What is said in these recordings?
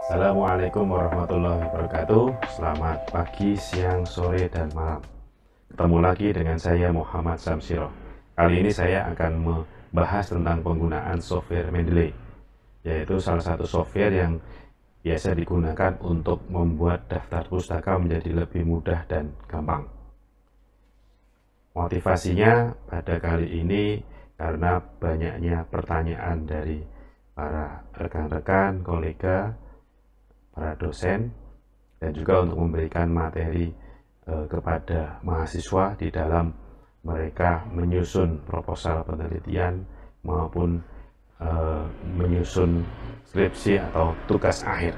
Assalamualaikum warahmatullahi wabarakatuh. Selamat pagi, siang, sore, dan malam. Ketemu lagi dengan saya Muhammad Samsiro. Kali ini saya akan membahas tentang penggunaan software Mendeley, yaitu salah satu software yang biasa digunakan untuk membuat daftar pustaka menjadi lebih mudah dan gampang. Motivasinya pada kali ini karena banyaknya pertanyaan dari para rekan-rekan, kolega, para dosen, dan juga untuk memberikan materi kepada mahasiswa di dalam mereka menyusun proposal penelitian maupun menyusun skripsi atau tugas akhir.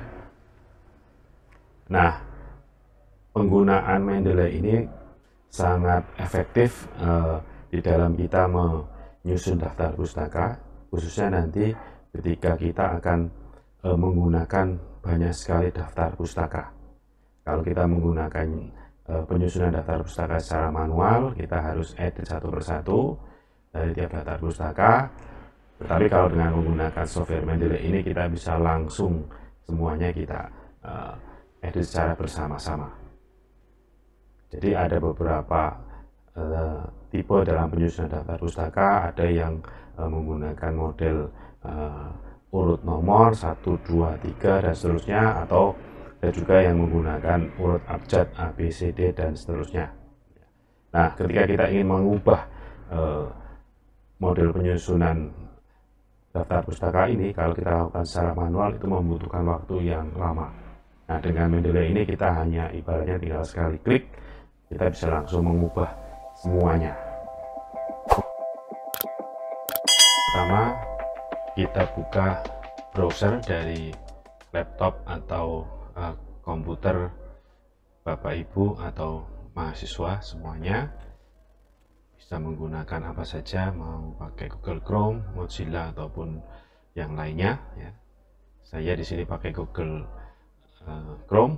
Nah, penggunaan Mendeley ini sangat efektif di dalam kita menyusun daftar pustaka, khususnya nanti ketika kita akan menggunakan banyak sekali daftar pustaka. Kalau kita menggunakan penyusunan daftar pustaka secara manual, kita harus edit satu persatu dari tiap daftar pustaka. Tetapi kalau dengan menggunakan software Mendeley ini, kita bisa langsung semuanya kita edit secara bersama-sama. Jadi ada beberapa tipe dalam penyusunan daftar pustaka, ada yang menggunakan model urut nomor 1, 2, 3 dan seterusnya, atau ada juga yang menggunakan urut abjad A, B, C, D dan seterusnya. Nah, ketika kita ingin mengubah model penyusunan daftar pustaka ini, kalau kita lakukan secara manual itu membutuhkan waktu yang lama. Nah, dengan Mendeley ini kita hanya ibaratnya tinggal sekali klik, kita bisa langsung mengubah semuanya. Pertama, kita buka browser dari laptop atau komputer Bapak Ibu atau mahasiswa semuanya. Bisa menggunakan apa saja, mau pakai Google Chrome, Mozilla ataupun yang lainnya ya. Saya di sini pakai Google Chrome.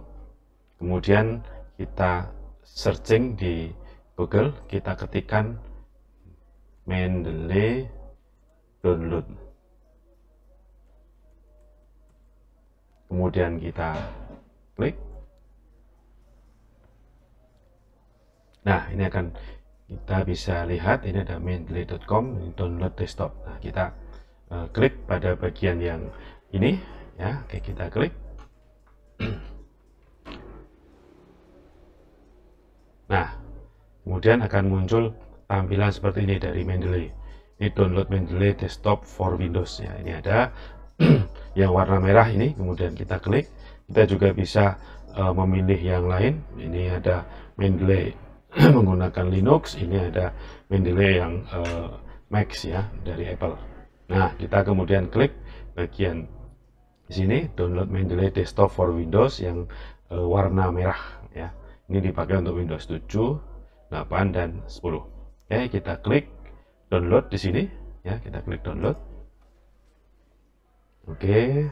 Kemudian kita searching di Google, kita ketikkan Mendeley download. Kemudian kita klik. Nah, ini akan kita bisa lihat, ini ada mendeley.com, download desktop. Nah, kita klik pada bagian yang ini ya. Oke, kita klik. Nah, kemudian akan muncul tampilan seperti ini dari Mendeley. Ini download Mendeley desktop for Windows ya. Ini ada yang warna merah ini, kemudian kita klik. Kita juga bisa memilih yang lain. Ini ada Mendeley menggunakan Linux, ini ada Mendeley yang Mac ya, dari Apple. Nah, kita kemudian klik bagian di sini, download Mendeley desktop for Windows yang warna merah ya. Ini dipakai untuk Windows 7, 8 dan 10. Oke, kita klik download di sini ya, kita klik download. Oke,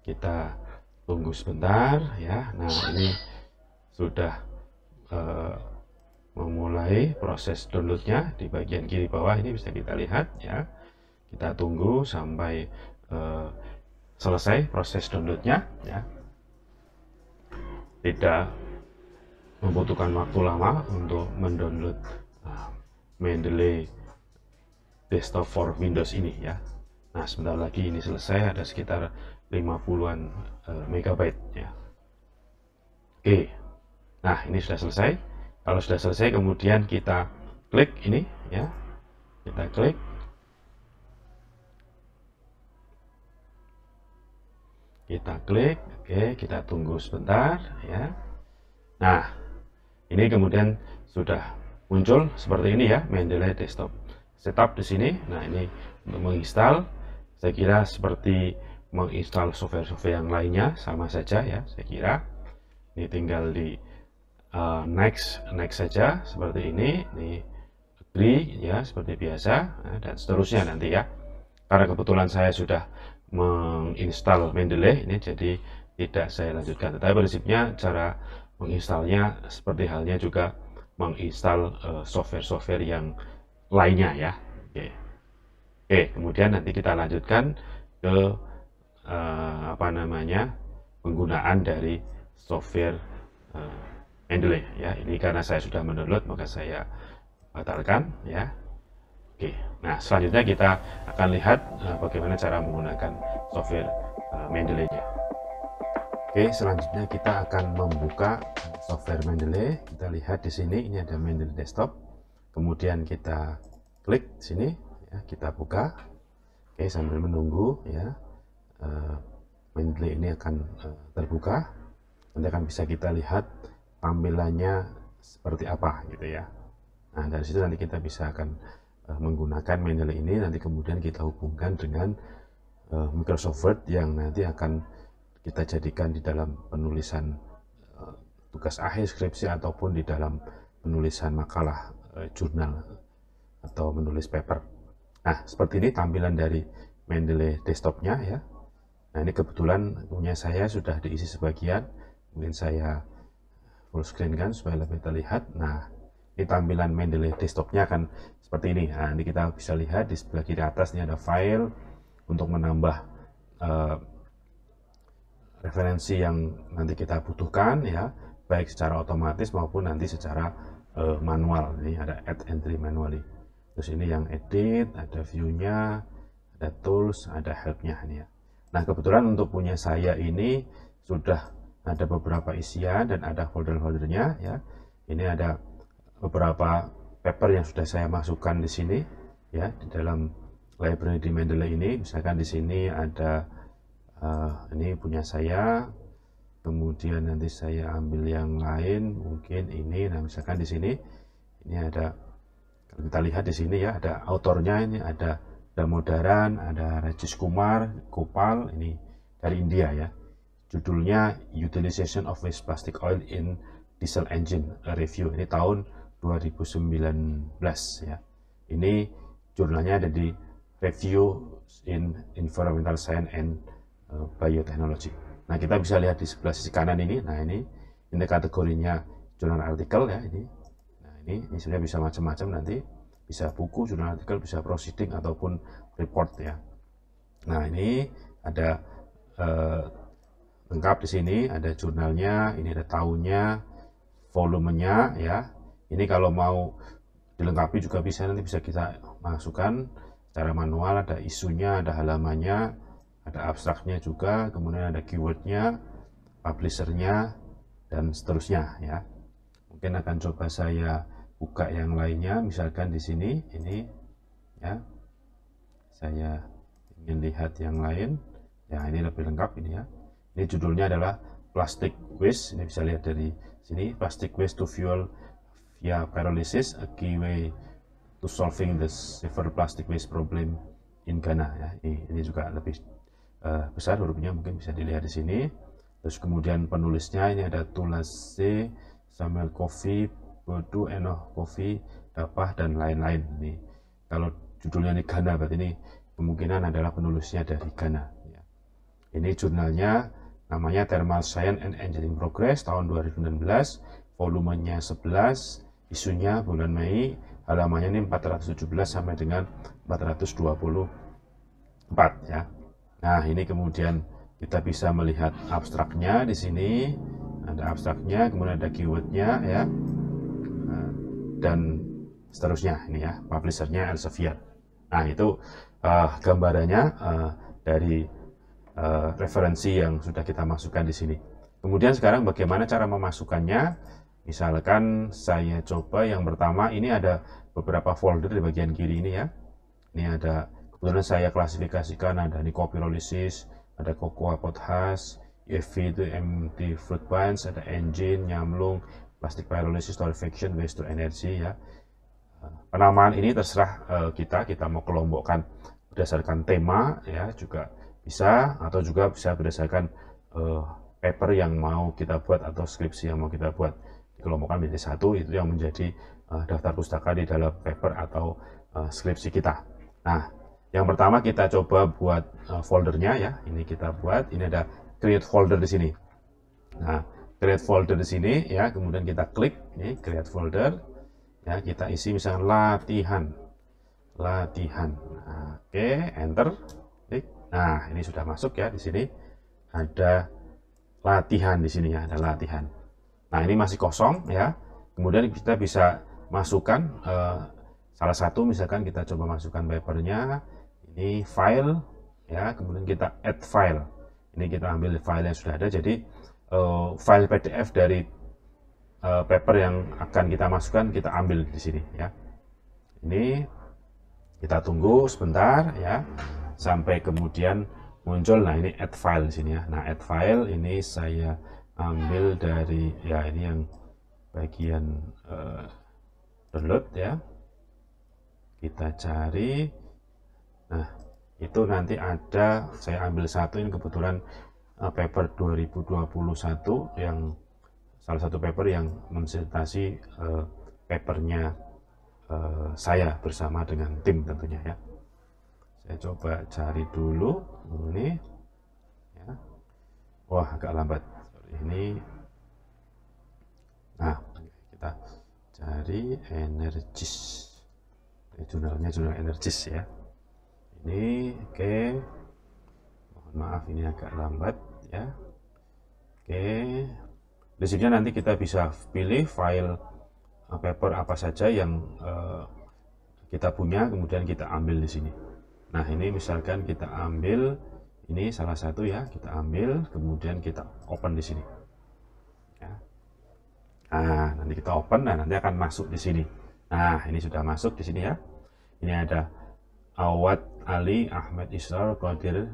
kita tunggu sebentar ya. Nah, ini sudah memulai proses downloadnya di bagian kiri bawah ini, bisa kita lihat ya. Kita tunggu sampai selesai proses downloadnya ya. Tidak membutuhkan waktu lama untuk mendownload Mendeley desktop for Windows ini ya. Nah, sebentar lagi ini selesai, ada sekitar 50-an megabyte ya. Oke, nah ini sudah selesai. Kalau sudah selesai, kemudian kita klik ini ya, kita klik. Kita klik, oke, kita tunggu sebentar ya. Nah, ini kemudian sudah muncul seperti ini ya, Mendeley desktop setup di sini. Nah, ini untuk menginstal. Saya kira seperti menginstal software-software yang lainnya, sama saja ya, saya kira. Ini tinggal di next saja seperti ini. Ini agree ya, seperti biasa, dan seterusnya nanti ya. Karena kebetulan saya sudah menginstal Mendeley ini, jadi tidak saya lanjutkan. Tetapi prinsipnya cara menginstalnya seperti halnya juga menginstal software-software yang lainnya ya. Oke, kemudian nanti kita lanjutkan ke penggunaan dari software Mendeley ya. Ini karena saya sudah mendownload maka saya batalkan ya. Oke, nah selanjutnya kita akan lihat bagaimana cara menggunakan software Mendeley-nya. Oke, selanjutnya kita akan membuka software Mendeley. Kita lihat di sini, ini ada Mendeley Desktop. Kemudian kita klik sini, ya, kita buka. Oke, sambil menunggu ya, Mendeley ini akan terbuka. Nanti akan bisa kita lihat tampilannya seperti apa gitu ya. Nah, dari situ nanti kita bisa akan menggunakan Mendeley ini. Nanti kemudian kita hubungkan dengan Microsoft Word yang nanti akan kita jadikan di dalam penulisan tugas akhir skripsi ataupun di dalam penulisan makalah jurnal atau menulis paper. Nah, seperti ini tampilan dari Mendeley desktopnya ya. Nah, ini kebetulan punya saya sudah diisi sebagian, mungkin saya full screen kan supaya lebih terlihat. Nah, ini tampilan Mendeley desktopnya akan seperti ini. Nah, ini kita bisa lihat di sebelah kiri atas ini ada file untuk menambah referensi yang nanti kita butuhkan ya, baik secara otomatis maupun nanti secara manual. Ini ada add entry manually. Terus ini yang edit, ada view-nya, ada tools, ada help-nya ini ya. Nah, kebetulan untuk punya saya ini sudah ada beberapa isian dan ada folder-foldernya ya. Ini ada beberapa paper yang sudah saya masukkan di sini ya, di dalam library di Mendeley ini. Misalkan di sini ada ini punya saya, kemudian nanti saya ambil yang lain, mungkin ini. Nah, misalkan di sini ini ada, kalau kita lihat di sini ya, ada autornya, ini ada Damodaran, ada Rajesh Kumar Gopal, ini dari India ya. Judulnya Utilization of Waste Plastic Oil in Diesel Engine Review. Ini tahun 2019 ya. Ini jurnalnya ada di Review in Environmental Science and Bioteknologi. Nah, kita bisa lihat di sebelah sisi kanan ini. Nah, ini kategorinya jurnal artikel ya ini. Nah, ini sebenarnya bisa macam-macam, nanti bisa buku, jurnal artikel, bisa proceeding ataupun report ya. Nah, ini ada lengkap di sini, ada jurnalnya, ini ada tahunnya, volumenya ya. Ini kalau mau dilengkapi juga bisa, nanti bisa kita masukkan secara manual, ada isunya, ada halamannya, ada abstraknya juga, kemudian ada keywordnya, publishernya, dan seterusnya ya. Mungkin akan coba saya buka yang lainnya, misalkan di sini ini ya, saya ingin lihat yang lain ya. Ini lebih lengkap ini ya. Ini judulnya adalah Plastic Waste. Ini bisa lihat dari sini, Plastic Waste to Fuel via Pyrolysis, a key way to solving the severe plastic waste problem in Ghana ya. Ini juga lebih besar hurufnya, mungkin bisa dilihat di sini. Terus kemudian penulisnya ini ada Tulase, Samuel Kofi, Bodu, Enoch Kofi, Dapah, dan lain-lain. Ini kalau judulnya di Ghana berarti ini kemungkinan adalah penulisnya dari Ghana ya. Ini jurnalnya namanya Thermal Science and Engineering Progress tahun 2019, volumenya 11, isunya bulan Mei, halamannya ini 417 sampai dengan 424 ya. Nah, ini kemudian kita bisa melihat abstraknya di sini, ada abstraknya, kemudian ada keywordnya ya, dan seterusnya ini ya, publishernya Elsevier. Nah, itu gambarannya dari referensi yang sudah kita masukkan di sini. Kemudian sekarang bagaimana cara memasukkannya? Misalkan saya coba yang pertama, ini ada beberapa folder di bagian kiri ini ya. Ini ada, kebetulan saya klasifikasikan, ada ini pyrolysis, ada cocoa potash, UFV itu empty fruit bunch, ada engine, nyamlung, plastic pyrolysis, torrefaction, waste to energy ya. Penamaan ini terserah kita mau kelompokkan berdasarkan tema ya, juga bisa, atau juga bisa berdasarkan paper yang mau kita buat atau skripsi yang mau kita buat. Dikelompokkan menjadi satu, itu yang menjadi daftar pustaka di dalam paper atau skripsi kita. Nah, yang pertama kita coba buat foldernya ya. Ini kita buat, ini ada create folder di sini. Nah, create folder di sini ya, kemudian kita klik ini create folder ya, kita isi misalnya latihan. Nah, oke, enter. Klik. Nah, ini sudah masuk ya, di sini ada latihan di sini ya, ada latihan. Nah, ini masih kosong ya. Kemudian kita bisa masukkan salah satu, misalkan kita coba masukkan papernya, ini file ya, kemudian kita add file. Ini kita ambil file yang sudah ada, jadi file PDF dari paper yang akan kita masukkan kita ambil di sini ya. Ini kita tunggu sebentar ya, sampai kemudian muncul. Nah, ini add file di sini ya. Nah, add file ini saya ambil dari ya, ini yang bagian download ya. Kita cari. Nah, itu nanti ada, saya ambil satu, ini kebetulan paper 2021 yang salah satu paper yang mensertasi papernya saya bersama dengan tim tentunya ya. Saya coba cari dulu ini ya. Wah, agak lambat ini. Nah, kita cari Energis, jurnalnya jurnal Energis ya. Ini oke. Mohon maaf ini agak lambat ya. Oke. Di sini nanti kita bisa pilih file paper apa saja yang kita punya, kemudian kita ambil di sini. Nah, ini misalkan kita ambil ini salah satu ya, kita ambil, kemudian kita open di sini. Ya. Nah, nanti kita open, nah nanti akan masuk di sini. Nah, ini sudah masuk di sini ya. Ini ada Awad Ali Ahmed Israr Qadir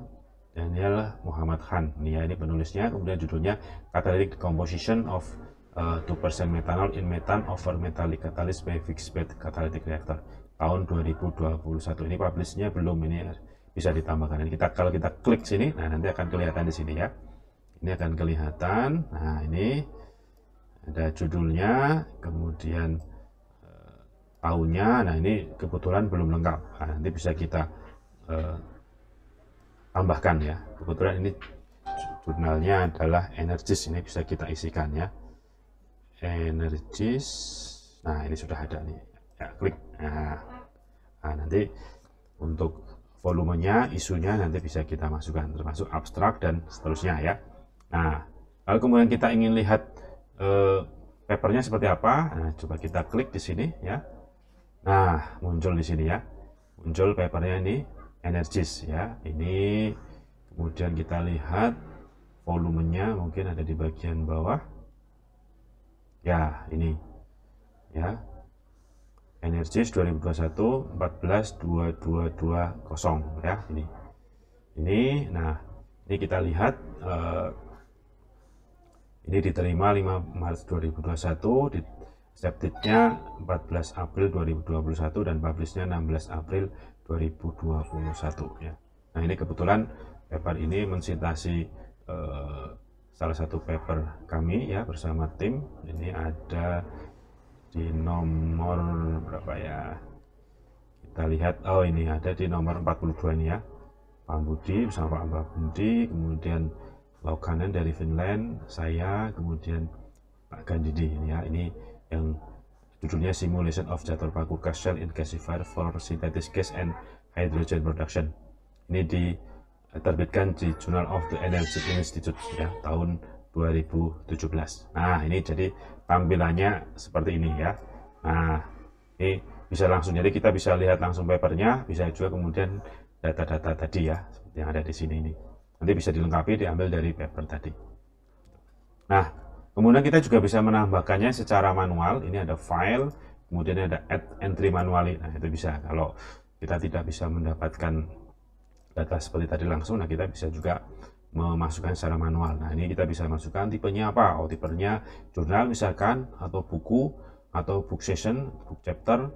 Daniel Muhammad Khan. Ini ya, ini penulisnya. Kemudian judulnya Catalytic Composition of 2% methanol in methane over metallic catalyst by fixed bed catalytic reactor tahun 2021. Ini publishnya belum, ini bisa ditambahkan. Ini kalau kita klik sini, nah nanti akan kelihatan di sini ya. Ini akan kelihatan. Nah, ini ada judulnya, kemudian tahunnya. Nah, ini kebetulan belum lengkap. Nah, nanti bisa kita tambahkan ya. Kebetulan ini jurnalnya adalah Energis, ini bisa kita isikan ya. Energis. Nah, ini sudah ada nih. Ya, klik. Nah, nanti untuk volumenya, isunya nanti bisa kita masukkan, termasuk abstrak dan seterusnya ya. Nah, kalau kemudian kita ingin lihat papernya seperti apa, nah, coba kita klik di sini ya. Nah, muncul di sini ya, muncul papernya ini Energis ya. Ini kemudian kita lihat volumenya, mungkin ada di bagian bawah ya, ini ya, Energis 2021 142220 ya, ini. Nah, ini kita lihat ini diterima 5 Maret 2021, di accepted-nya 14 April 2021 dan publish-nya 16 April 2021 ya. Nah, ini kebetulan paper ini mensitasi salah satu paper kami ya bersama tim. Ini ada di nomor berapa ya, kita lihat. Oh, ini ada di nomor 42 ini ya, Pak Budi bersama Pak Budi, kemudian Laukanen dari Finland, saya, kemudian Pak Gandidi ini ya. Ini yang judulnya Simulation of Catur Paku Gas Cell in Gasifier for Synthetic Gas and Hydrogen Production. Ini diterbitkan di Journal of the Energy Institute ya, tahun 2017. Nah, ini jadi tampilannya seperti ini ya. Nah, ini bisa langsung, jadi kita bisa lihat langsung papernya, bisa juga kemudian data-data tadi ya, seperti yang ada di sini ini. Nanti bisa dilengkapi, diambil dari paper tadi. Nah, kemudian kita juga bisa menambahkannya secara manual. Ini ada file, kemudian ada add entry manually. Nah, itu bisa. Kalau kita tidak bisa mendapatkan data seperti tadi langsung, nah kita bisa juga memasukkan secara manual. Nah, ini kita bisa masukkan tipenya apa. Oh, tipenya jurnal misalkan, atau buku, atau book session, book chapter,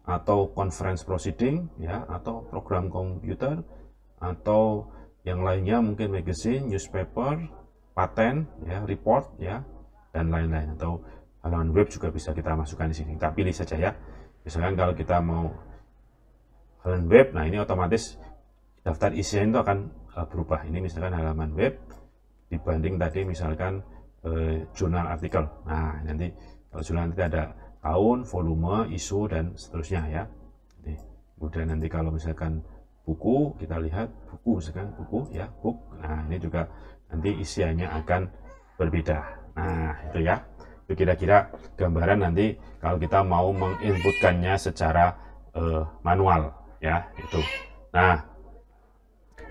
atau conference proceeding ya, atau program komputer, atau yang lainnya mungkin magazine, newspaper, paten ya, report ya, dan lain-lain. Atau halaman web juga bisa kita masukkan di sini. Kita pilih saja ya. Misalkan kalau kita mau halaman web, nah ini otomatis daftar isian itu akan berubah. Ini misalkan halaman web dibanding tadi misalkan jurnal artikel. Nah, nanti kalau jurnal nanti ada tahun, volume, isu, dan seterusnya ya. Kemudian nanti kalau misalkan buku, kita lihat buku, misalkan buku ya, book. Nah, ini juga nanti isiannya akan berbeda. Nah, itu ya. Itu kira-kira gambaran nanti kalau kita mau menginputkannya secara manual ya, itu. Nah,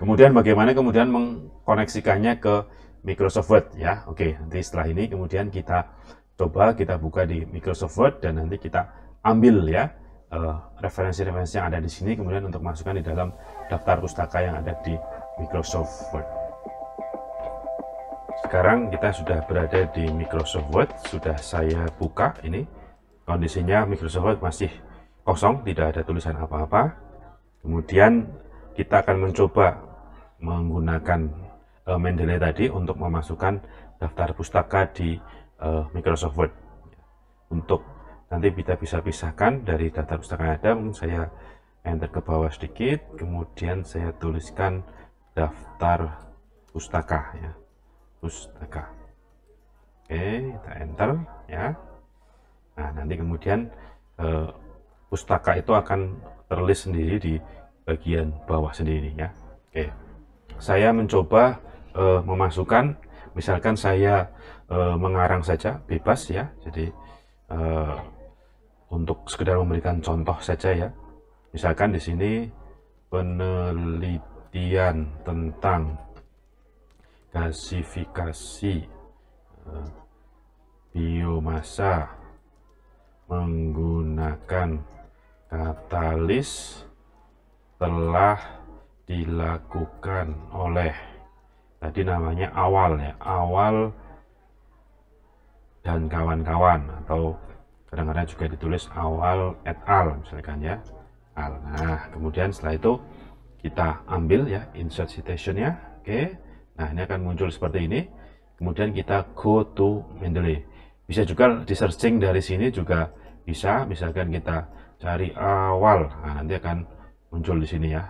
kemudian bagaimana kemudian mengkoneksikannya ke Microsoft Word ya. Oke, nanti setelah ini kemudian kita coba kita buka di Microsoft Word dan nanti kita ambil ya referensi-referensi yang ada di sini kemudian untuk masukkan di dalam daftar pustaka yang ada di Microsoft Word. Sekarang kita sudah berada di Microsoft Word, sudah saya buka ini. Kondisinya Microsoft Word masih kosong, tidak ada tulisan apa-apa. Kemudian kita akan mencoba menggunakan Mendeley tadi untuk memasukkan daftar pustaka di Microsoft Word. Untuk nanti kita bisa pisahkan dari daftar pustaka yang ada, mungkin saya enter ke bawah sedikit, kemudian saya tuliskan daftar pustaka ya. Pustaka. Oke, kita enter ya. Nah, nanti kemudian pustaka itu akan terlist sendiri di bagian bawah sendiri ya. Oke, saya mencoba memasukkan, misalkan saya mengarang saja bebas ya. Jadi untuk sekedar memberikan contoh saja ya. Misalkan di sini penelitian tentang gasifikasi biomasa menggunakan katalis telah dilakukan oleh, tadi namanya Awal ya, Awal dan kawan-kawan, atau kadang-kadang juga ditulis Awal et al misalkan ya. Nah, kemudian setelah itu kita ambil ya insert citation-nya. Oke. Nah, ini akan muncul seperti ini. Kemudian kita go to Mendeley. Bisa juga di searching dari sini juga bisa. Misalkan kita cari Awal. Nah, nanti akan muncul di sini ya.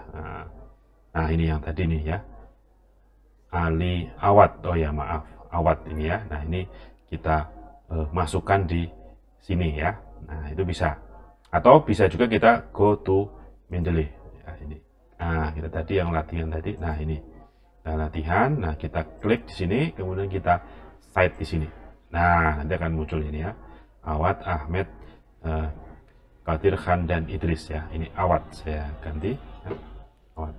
Nah, ini yang tadi nih ya. Ali Awad. Oh ya, maaf. Awad ini ya. Nah, ini kita masukkan di sini ya. Nah, itu bisa. Atau bisa juga kita go to Mendeley. Ya, ini. Nah, kita tadi yang latihan tadi. Nah, ini. Latihan, nah kita klik di sini, kemudian kita cite di sini. Nah, nanti akan muncul ini ya, Awad, Ahmed, Qadir Khan dan Idris ya. Ini Awad, saya ganti ya. Awad.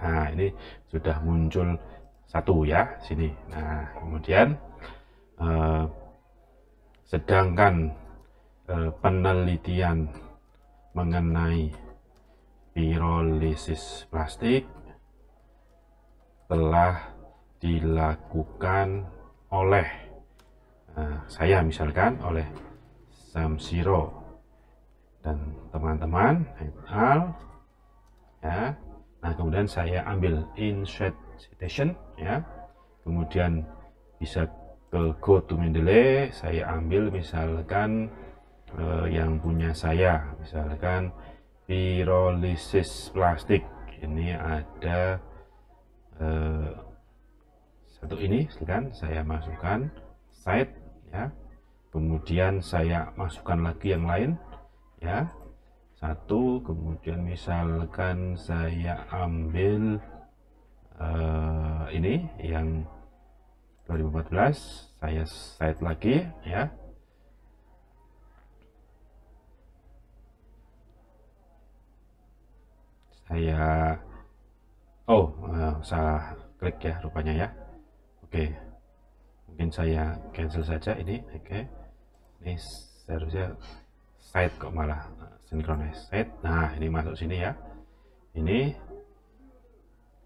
Nah, ini sudah muncul satu ya sini. Nah, kemudian sedangkan penelitian mengenai pirolisis plastik telah dilakukan oleh saya misalkan, oleh Samsiro dan teman-teman al ya. Nah, kemudian saya ambil insert citation ya, kemudian bisa ke go to Mendeley, saya ambil misalkan yang punya saya, misalkan pirolisis plastik. Ini ada satu ini, silakan saya masukkan cite ya, kemudian saya masukkan lagi yang lain ya, satu, kemudian misalkan saya ambil ini yang 2014, saya cite lagi ya. Saya salah klik ya rupanya ya. Oke, mungkin saya cancel saja ini. Oke, ini seharusnya site kok malah synchronize site. Nah, ini masuk sini ya, ini,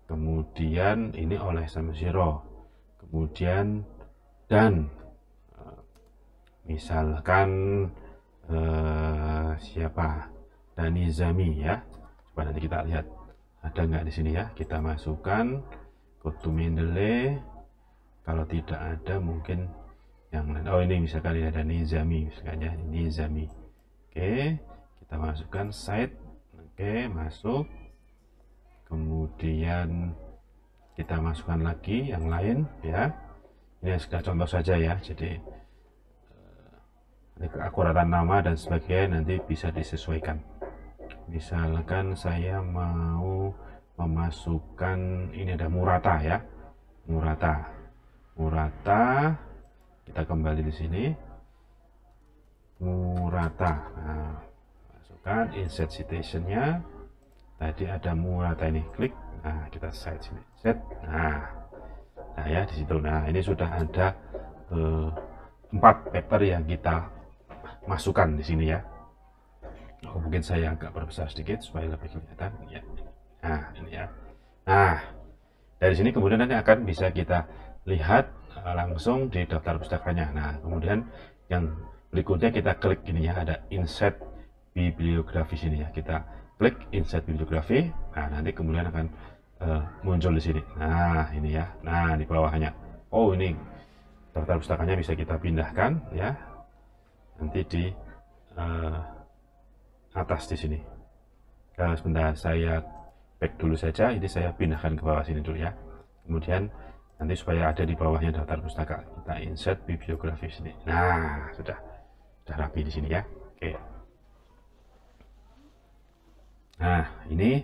kemudian ini oleh Samsiro, kemudian dan misalkan siapa, Dani Zami ya. Coba nanti kita lihat ada nggak di sini ya, kita masukkan go to Mendeley. Kalau tidak ada mungkin yang lain. Oh, ini misalkan ini ada Nizami misalkan ya, Nizami. Oke, kita masukkan site. Oke, masuk, kemudian kita masukkan lagi yang lain ya. Ini sekedar contoh saja ya, jadi keakuratan nama dan sebagainya nanti bisa disesuaikan. Misalkan saya mau memasukkan, ini ada Murata ya, Murata. Murata, kita kembali di sini, Murata. Nah, masukkan insert citation-nya. Tadi ada Murata ini, klik. Nah, kita set sini, set. Nah ya di situ. Nah, ini sudah ada 4 paper yang kita masukkan di sini ya. Mungkin saya agak perbesar sedikit supaya lebih kelihatan ya. Nah, ini ya. Nah, dari sini kemudian nanti akan bisa kita lihat langsung di daftar pustakanya. Nah, kemudian yang berikutnya kita klik ini ya, ada insert bibliografi sini ya. Kita klik insert bibliografi. Nah, nanti kemudian akan muncul di sini. Nah, ini ya. Nah, di bawahnya. Oh, ini daftar pustakanya bisa kita pindahkan ya. Nanti di atas di sini. Sebentar, saya back dulu saja. Ini saya pindahkan ke bawah sini dulu ya. Kemudian nanti supaya ada di bawahnya daftar pustaka, kita insert bibliografi sini. Nah, sudah rapi di sini ya. Oke. Nah, ini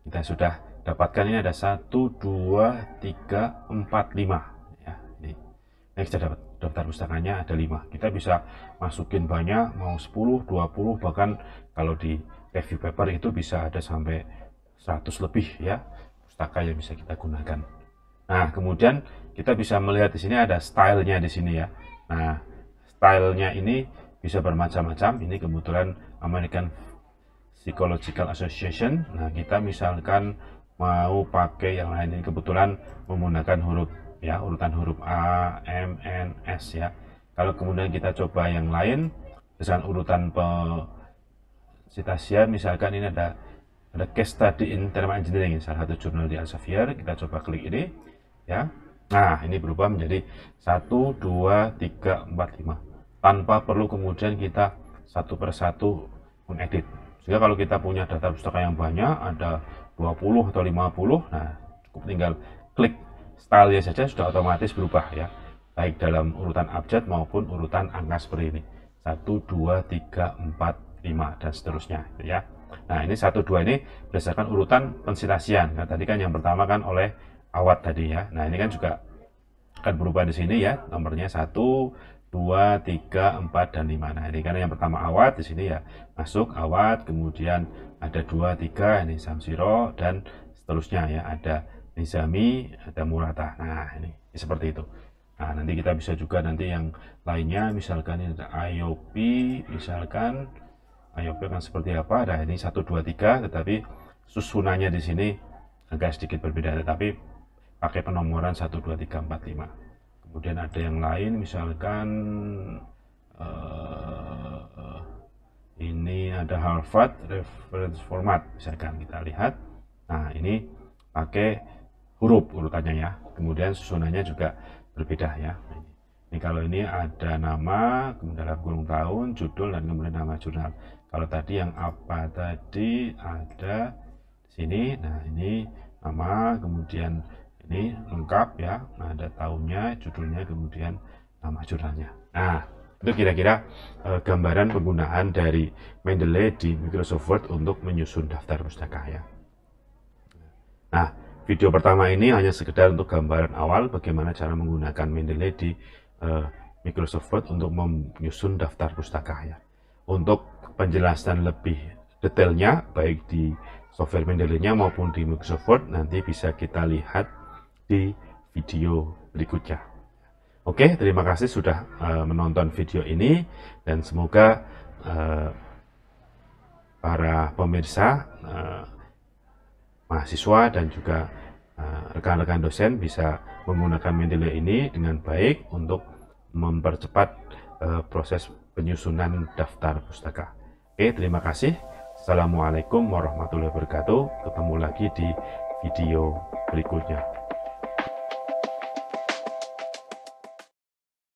kita sudah dapatkan, ini ada 1, 2, 3, 4, 5 ya. Ini kita dapat daftar pustakanya ada 5. Kita bisa masukin banyak, mau 10, 20, bahkan kalau di review paper itu bisa ada sampai 100 lebih ya pustaka yang bisa kita gunakan. Nah, kemudian kita bisa melihat di sini ada stylenya di sini ya. Nah, stylenya ini bisa bermacam-macam. Ini kebetulan American Psychological Association. Nah, kita misalkan mau pakai yang lain, ini kebetulan menggunakan huruf ya, urutan huruf A, M, N, S ya. Kalau kemudian kita coba yang lain dengan urutan citasian, misalkan ini ada case study in thermal engineering, salah satu jurnal di Elsevier. Kita coba klik ini ya. Nah, ini berubah menjadi 1, 2, 3, 4, 5 tanpa perlu kemudian kita satu persatu mengedit. Sehingga kalau kita punya daftar pustaka yang banyak, ada 20 atau 50, nah cukup tinggal klik style saja sudah otomatis berubah ya, baik dalam urutan abjad maupun urutan angka seperti ini, 1, 2, 3, 4, 5 dan seterusnya ya. Nah, ini 1, 2 ini berdasarkan urutan pensitasian. Nah, tadi kan yang pertama kan oleh Awad tadi ya. Nah, ini kan juga akan berubah di sini ya, nomornya 1, 2, 3, 4, dan 5. Nah, ini karena yang pertama Awad di sini ya, masuk Awad, kemudian ada 2, 3, ini Samsiro, dan seterusnya ya, ada Nizami, ada Murata. Nah, ini seperti itu. Nah, nanti kita bisa juga nanti yang lainnya, misalkan ini ada IOP, misalkan IOP kan seperti apa. Nah, ini 1, 2, 3, tetapi susunannya di sini agak sedikit berbeda, tetapi pakai penomoran 1, 2, 3, 4, 5. Kemudian ada yang lain, misalkan ini ada Harvard Reference Format, misalkan kita lihat. Nah, ini pakai huruf urutannya ya, kemudian susunannya juga berbeda ya. Ini kalau ini ada nama, kemudian dalam kurung tahun, judul, dan kemudian nama jurnal. Kalau tadi yang apa tadi ada di sini. Nah, ini nama, kemudian ini lengkap ya. Nah, ada tahunnya, judulnya, kemudian nama jurnalnya. Nah, itu kira-kira gambaran penggunaan dari Mendeley di Microsoft Word untuk menyusun daftar pustaka ya. Nah, video pertama ini hanya sekedar untuk gambaran awal bagaimana cara menggunakan Mendeley di Microsoft Word untuk menyusun daftar pustaka ya. Untuk penjelasan lebih detailnya baik di software Mendeley-nya maupun di Microsoft Word nanti bisa kita lihat di video berikutnya. Oke, terima kasih sudah menonton video ini, dan semoga para pemirsa, mahasiswa, dan juga rekan-rekan dosen bisa menggunakan Mendeley ini dengan baik untuk mempercepat proses penyusunan daftar pustaka. Oke, terima kasih. Assalamualaikum warahmatullahi wabarakatuh. Ketemu lagi di video berikutnya.